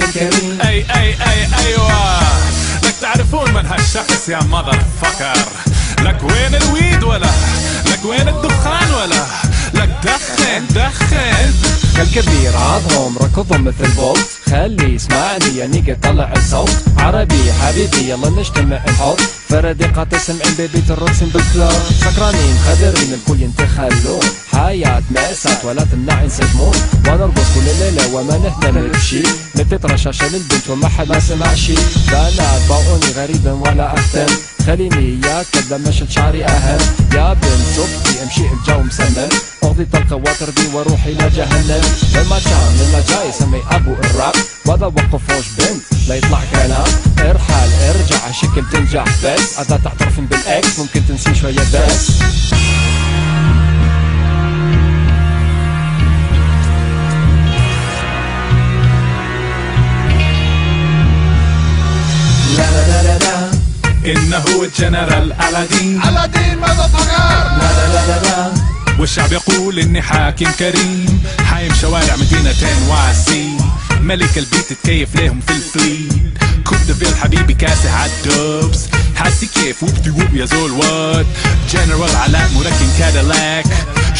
حاكم كريم. ايوه لك تعرفون من هالشخص يا مذر فكر. لك وين الويد ولا لك وين الدخان ولا لك دخن كالكبير عضهم ركضهم مثل بولت. خلي يسمعني يعني قد طلع الصوت. عربي حبيبي يلا نجتمع نحط فردقات سمعين بيبي الرقصين بالكلاب. سكرانين خدرين الكل ينتخلون. حياة مأساة ولا تمنع ينسجمون. ونرقص كل ليلة وما نهتم بشي. نتت رشاشة للبنت وما حد ما سمع شي. بنات باعوني غريبا ولا أهتم. خليني ياك كذا مشت شعري أهم. يا بنت شوفي امشي الجو مسمم. اغضي طلقة وتربي واروح الى جهنم. لما جاي سمي ابو الراب. وذا وقفوش بنت لا يطلع كلام. ارحل ارجع شكل تنجح بس. اذا تعترفين بالاكس ممكن تنسي شوية بس. لا لا لا لا لا إنه الجنرال ألادين ماذا فكر؟ لا لا لا لا لا والشعب يقول إني حاكم كريم. حايم شوارع مدينة NYC. ملك البيت تكيف ليهم في الفليد. كوب دافيل حبيبي كاسح عالدوبس. حاسي كيف وبتي وب يا زول وات. جنرال علاء مركن كاديلاك.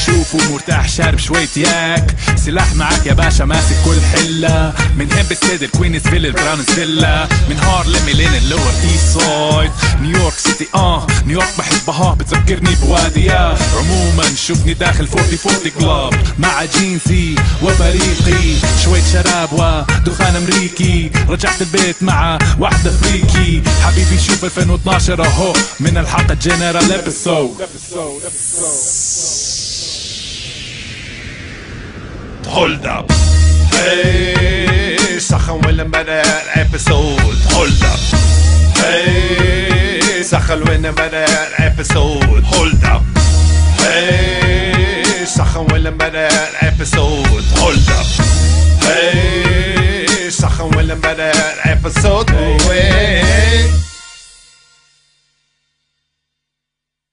شوفوا مرتاح شارب شوية ياك. سلاح معاك يا باشا ماسك كل حلة. من هيمبستيد الكوينزفيل البرانسفيلا. من هارلم لين اللور ايست سايد. نيويورك سيتي نيويورك بحبها بتذكرني بواديها. عموما شوفني داخل 40 كلاب مع جينزي وفريقي. شوية شراب ودخان امريكي. رجعت البيت مع واحدة فريكي. حبيبي شوف 2012 اهو من الحلقة جنرال ابيسود. Hold up. Hey, سخن وين بدأ الابيسود. Hold up. Hey, سخن وين بدأ الابيسود. Hold up. Hey, سخن وين بدأ الابيسود. Hold up. Hey, سخن وين بدأ الابيسود.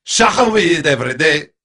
شخن weed every day.